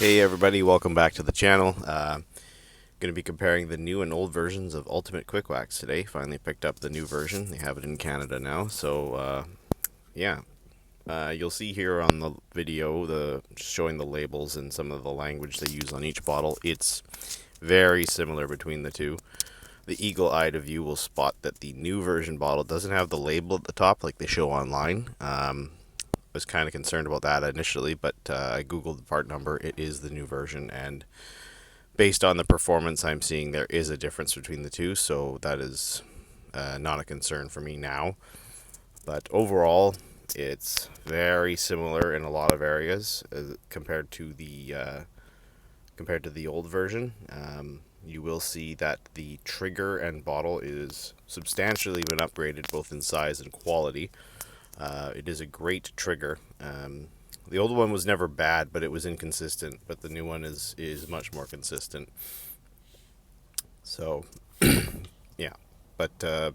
Hey everybody, welcome back to the channel. Going to be comparing the new and old versions of Ultimate Quik Wax today. Finally picked up the new version. They have it in Canada now. So yeah, you'll see here on the video showing the labels and some of the language they use on each bottle. It's very similar between the two. The eagle-eyed of you will spot that the new version bottle doesn't have the label at the top like they show online. Was kind of concerned about that initially, but I googled the part number. It is the new version, and based on the performance I'm seeing, there is a difference between the two, so that is not a concern for me now. But overall, it's very similar in a lot of areas compared to the old version. You will see that the trigger and bottle is substantially been upgraded both in size and quality. It is a great trigger. The old one was never bad, but it was inconsistent. But the new one is much more consistent. So, yeah. But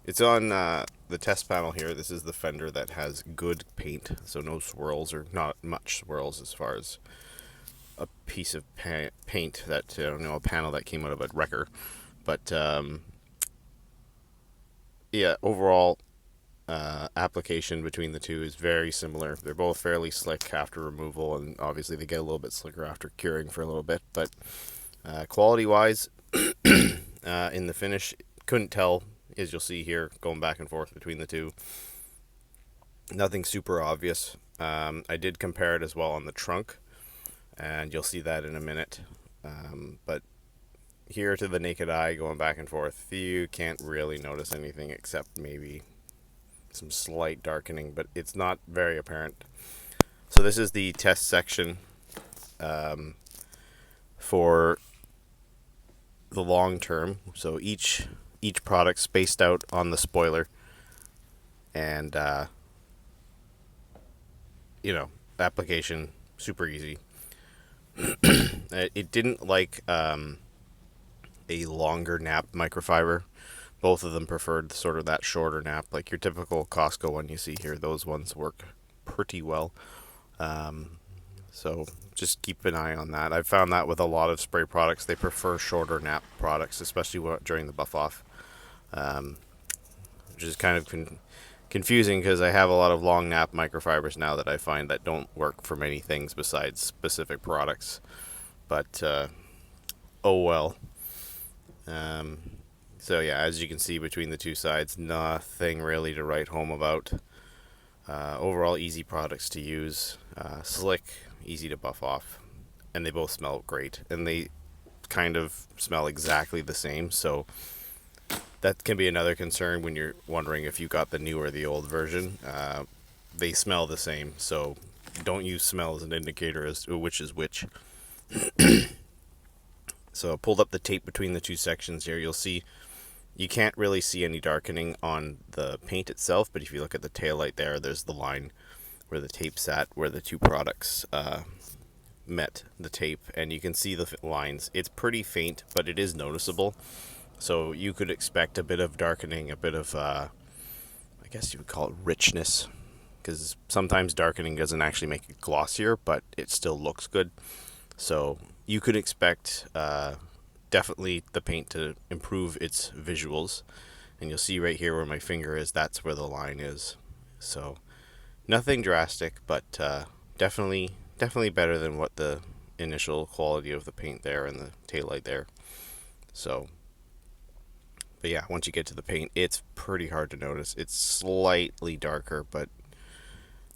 it's on the test panel here. This is the Fender that has good paint, so no swirls or not much swirls as far as a piece of paint that a panel that came out of a wrecker. But yeah, overall. Application between the two is very similar. They're both fairly slick after removal, and obviously they get a little bit slicker after curing for a little bit. But quality wise, in the finish, couldn't tell, as you'll see here, going back and forth between the two. Nothing super obvious. I did compare it as well on the trunk, and you'll see that in a minute. But here to the naked eye, going back and forth, you can't really notice anything except maybe some slight darkening, but it's not very apparent. So this is the test section for the long term. So each product spaced out on the spoiler, and application super easy. It didn't like a longer nap microfiber. Both of them preferred sort of that shorter nap, like your typical Costco one you see here. Those ones work pretty well. So just keep an eye on that. I've found that with a lot of spray products, they prefer shorter nap products, especially during the buff off, which is kind of confusing because I have a lot of long nap microfibers now that I find that don't work for many things besides specific products. But oh well. So yeah, as you can see between the two sides, nothing really to write home about. Overall, easy products to use, slick, easy to buff off, and they both smell great. And they kind of smell exactly the same, so that can be another concern when you're wondering if you got the new or the old version. They smell the same, so don't use smell as an indicator as to which is which. So I pulled up the tape between the two sections here. You'll see you can't really see any darkening on the paint itself, but if you look at the taillight there, there's the line where the tape sat, where the two products met the tape, and you can see the lines. It's pretty faint, but it is noticeable. So you could expect a bit of darkening, a bit of, I guess you would call it richness, because sometimes darkening doesn't actually make it glossier, but it still looks good. So you could expect definitely the paint to improve its visuals, and you'll see right here where my finger is, that's where the line is. So nothing drastic, but definitely better than what the initial quality of the paint there and the taillight there. So, but yeah, once you get to the paint, it's pretty hard to notice. It's slightly darker, but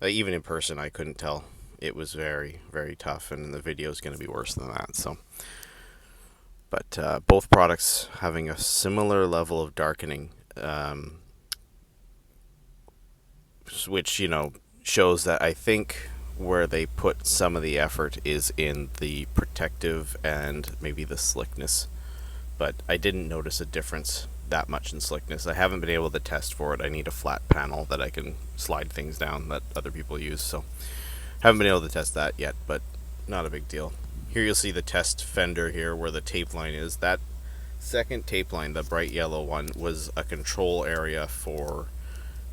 even in person I couldn't tell. It was very, very tough, and the video is going to be worse than that. So, but both products having a similar level of darkening, which shows that I think where they put some of the effort is in the protective and maybe the slickness. But I didn't notice a difference that much in slickness. I haven't been able to test for it. I need a flat panel that I can slide things down that other people use, so haven't been able to test that yet, but not a big deal. Here you'll see the test fender here where the tape line is. That second tape line, the bright yellow one, was a control area for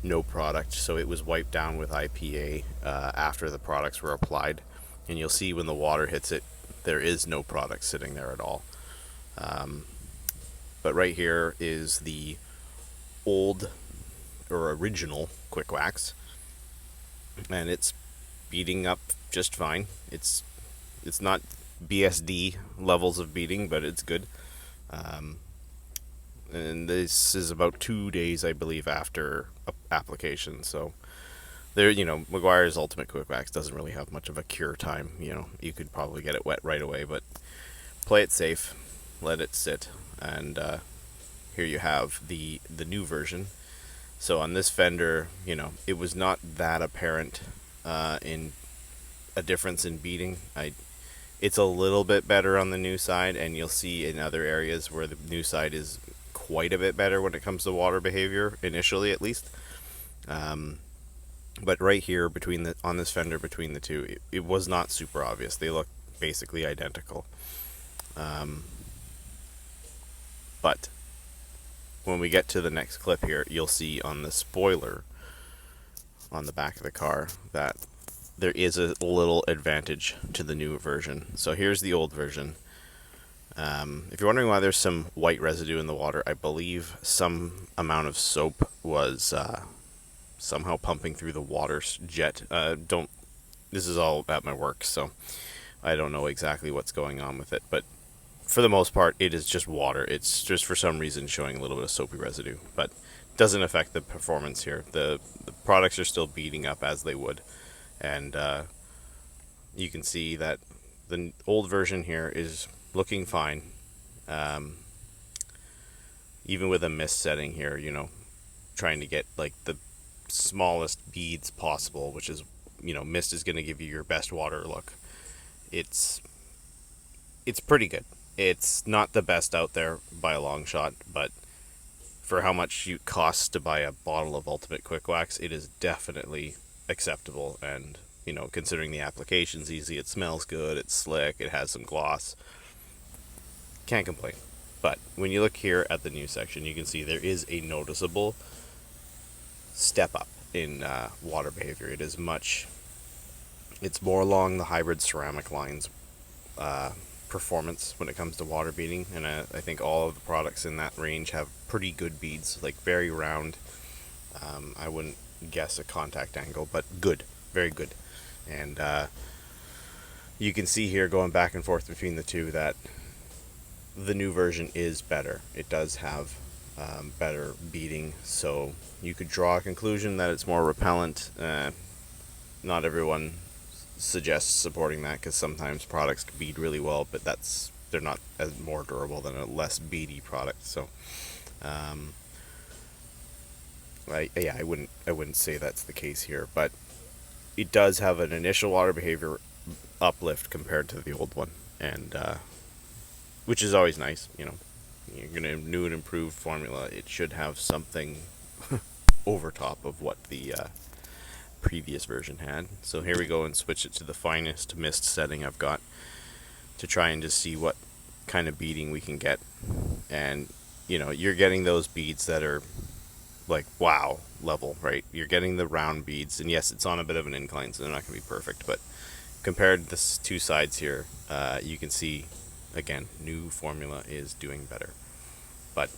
no product, so it was wiped down with IPA after the products were applied. and you'll see when the water hits it, there is no product sitting there at all. But right here is the old or original Quik Wax, and it's beading up just fine. It's not BSD levels of beading, but it's good. And this is about 2 days, I believe, after application. So there, Meguiars Ultimate Quik Wax doesn't really have much of a cure time. You could probably get it wet right away, but play it safe, let it sit, and here you have the new version. So on this Fender, it was not that apparent in a difference in beading. It's a little bit better on the new side, and you'll see in other areas where the new side is quite a bit better when it comes to water behavior, initially at least. But right here on this Fender between the two, it was not super obvious. They look basically identical. But when we get to the next clip here, you'll see on the spoiler on the back of the car that there is a little advantage to the new version. So here's the old version. If you're wondering why there's some white residue in the water, I believe some amount of soap was somehow pumping through the water jet. This is all at my work, so I don't know exactly what's going on with it, but for the most part, it is just water. It's just for some reason showing a little bit of soapy residue, but doesn't affect the performance here. The products are still beating up as they would, and you can see that the old version here is looking fine. Even with a mist setting here, trying to get like the smallest beads possible, which is, mist is going to give you your best water look. It's pretty good. It's not the best out there by a long shot, but for how much it costs to buy a bottle of Ultimate Quik Wax, it is definitely acceptable. And, considering the application's easy, it smells good, it's slick, it has some gloss. Can't complain. But when you look here at the new section, you can see there is a noticeable step up in water behavior. It's more along the hybrid ceramic lines performance when it comes to water beading, and I think all of the products in that range have pretty good beads, like very round. I wouldn't guess a contact angle, but good, very good. And you can see here, going back and forth between the two, that the new version is better. It does have better beading, so you could draw a conclusion that it's more repellent. Not everyone suggests supporting that, because sometimes products bead really well, but they're not as more durable than a less beady product. So I wouldn't say that's the case here, but it does have an initial water behavior uplift compared to the old one, and which is always nice. You're gonna new and improved formula. It should have something over top of what the previous version had. So here we go and switch it to the finest mist setting I've got to try and just see what kind of beading we can get. And you're getting those beads that are like wow level, right? You're getting the round beads, and yes, it's on a bit of an incline, so they're not going to be perfect, but compared to the two sides here, you can see again, new formula is doing better. But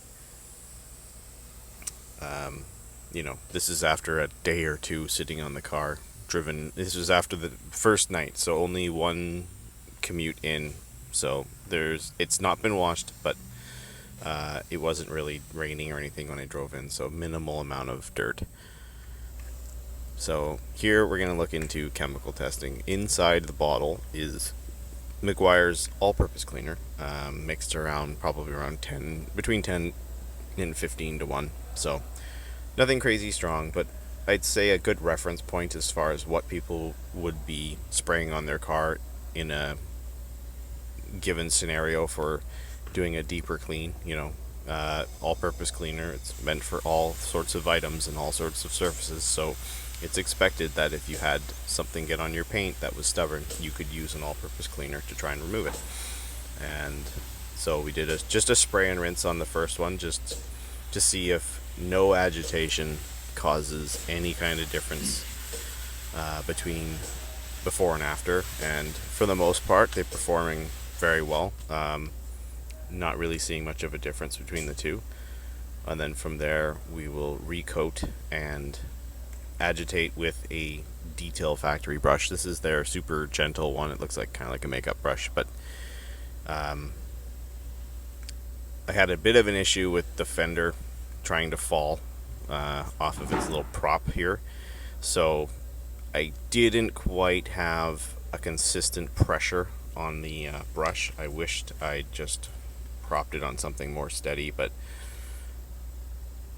this is after a day or two sitting on the car, driven. This was after the first night, so only one commute in. So it's not been washed, but it wasn't really raining or anything when I drove in, so minimal amount of dirt. So here we're going to look into chemical testing. Inside the bottle is Meguiars all-purpose cleaner, mixed probably around between 10 and 15 to 1. So nothing crazy strong, but I'd say a good reference point as far as what people would be spraying on their car in a given scenario for doing a deeper clean. All-purpose cleaner, it's meant for all sorts of items and all sorts of surfaces, so it's expected that if you had something get on your paint that was stubborn, you could use an all-purpose cleaner to try and remove it. And so we did just a spray and rinse on the first one, just to see if no agitation causes any kind of difference between before and after, and for the most part they're performing very well. Not really seeing much of a difference between the two. And then from there we will recoat and agitate with a Detail Factory brush. This is their super gentle one. It looks like kind of like a makeup brush, but I had a bit of an issue with the fender trying to fall off of its little prop here, so I didn't quite have a consistent pressure on the brush. I wished I just propped it on something more steady, but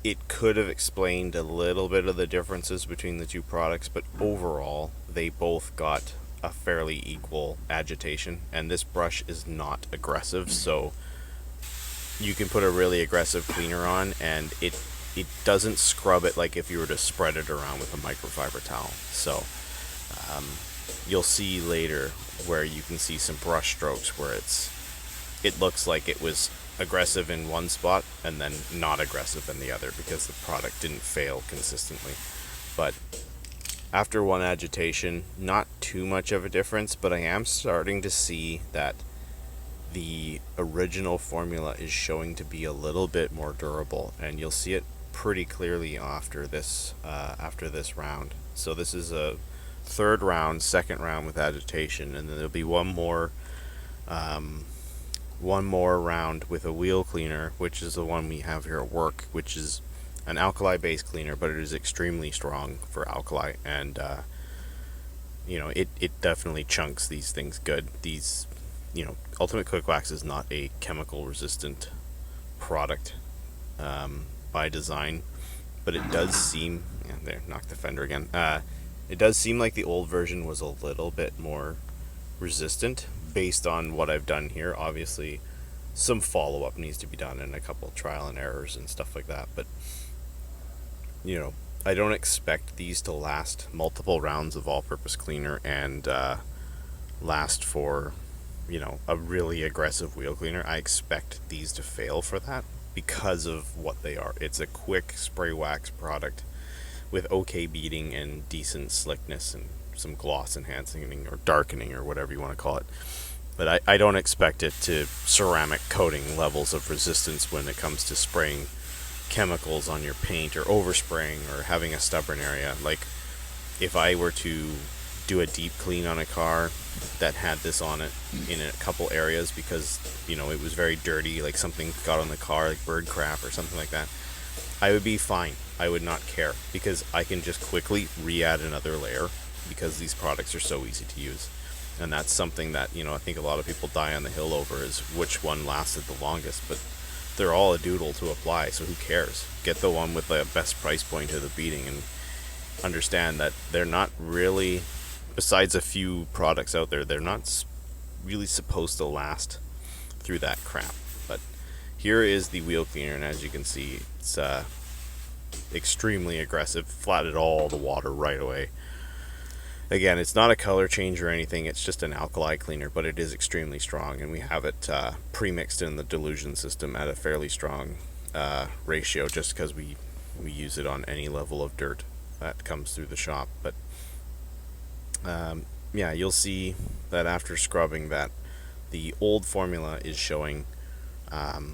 it could have explained a little bit of the differences between the two products, but overall they both got a fairly equal agitation, and this brush is not aggressive, so you can put a really aggressive cleaner on and it doesn't scrub it like if you were to spread it around with a microfiber towel. So you'll see later where you can see some brush strokes where it looks like it was aggressive in one spot and then not aggressive in the other because the product didn't fail consistently. But after one agitation, not too much of a difference, but I am starting to see that the original formula is showing to be a little bit more durable, and you'll see it pretty clearly after this round. So this is a third round, second round with agitation, and then there'll be one more round with a wheel cleaner, which is the one we have here at work, which is an alkali based cleaner, but it is extremely strong for alkali, and it definitely chunks these things good. These, Ultimate Quik Wax is not a chemical resistant product by design, but it does seem, there, knocked the fender again. It does seem like the old version was a little bit more resistant based on what I've done here. Obviously some follow-up needs to be done and a couple trial and errors and stuff like that, but I don't expect these to last multiple rounds of all-purpose cleaner and last for a really aggressive wheel cleaner. I expect these to fail for that because of what they are. It's a quick spray wax product with okay beading and decent slickness and some gloss enhancing or darkening or whatever you want to call it. But I don't expect it to ceramic coating levels of resistance when it comes to spraying chemicals on your paint or overspraying or having a stubborn area. Like if I were to do a deep clean on a car that had this on it in a couple areas because it was very dirty, like something got on the car, like bird crap or something like that, I would be fine. I would not care because I can just quickly re-add another layer because these products are so easy to use. And that's something that I think a lot of people die on the hill over, is which one lasted the longest. But they're all a doodle to apply, so who cares? Get the one with the best price point of the beading, and understand that they're not really, besides a few products out there, they're not really supposed to last through that crap. But here is the wheel cleaner, and as you can see, it's extremely aggressive, flatted all the water right away. Again, it's not a color change or anything, it's just an alkali cleaner, but it is extremely strong, and we have it pre-mixed in the dilution system at a fairly strong ratio, just because we use it on any level of dirt that comes through the shop. But yeah, you'll see that after scrubbing that the old formula is showing a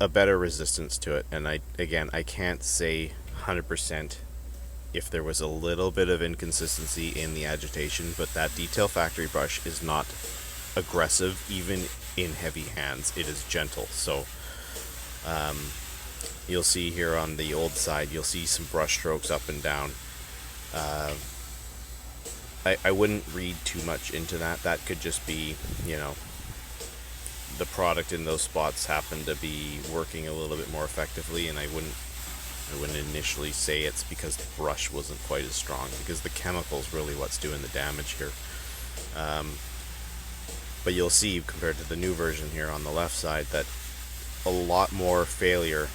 better resistance to it. And I can't say 100% if there was a little bit of inconsistency in the agitation, but that Detail Factory brush is not aggressive even in heavy hands. It is gentle. So you'll see here on the old side, you'll see some brush strokes up and down. I wouldn't read too much into that. That could just be, the product in those spots happened to be working a little bit more effectively, and I wouldn't initially say it's because the brush wasn't quite as strong, because the chemical's really what's doing the damage here. But you'll see, compared to the new version here on the left side, that a lot more failure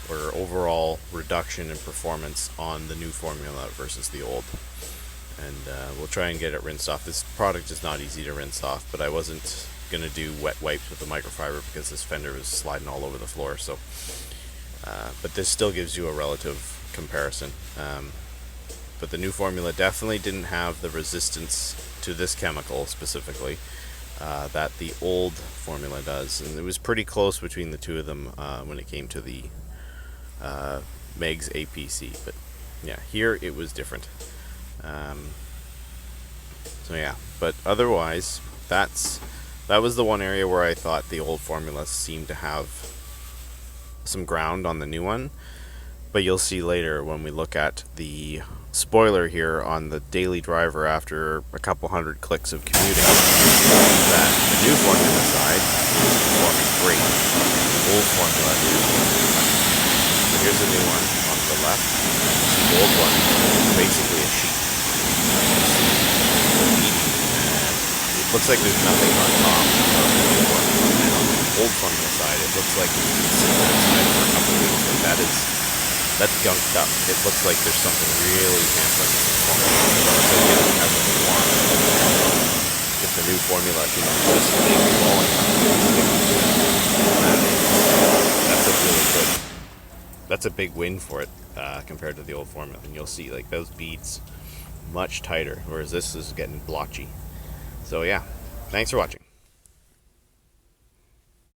or overall reduction in performance on the new formula versus the old. And we'll try and get it rinsed off. This product is not easy to rinse off, but I wasn't going to do wet wipes with the microfiber because this fender was sliding all over the floor. So, but this still gives you a relative comparison. but the new formula definitely didn't have the resistance to this chemical specifically that the old formula does, and it was pretty close between the two of them when it came to the Meg's APC. But yeah, here it was different. So yeah, but otherwise, that was the one area where I thought the old formula seemed to have some ground on the new one. But you'll see later when we look at the spoiler here on the daily driver after a couple hundred clicks of commuting that the new formula side is performing great. The old formula is so here's the new one on the left. The old one is basically a sheet. It looks like there's nothing on top of the new formula. And on the old formula side, it looks like it's been sitting outside for a couple of weeks. Like that's gunked up. It looks like there's something really hampering the performance. So it's like it hasn't been warm. If the new formula can just make the volume, that's a really good. That's a big win for it compared to the old formula. And you'll see like those beads much tighter, whereas this is getting blotchy. So yeah, thanks for watching.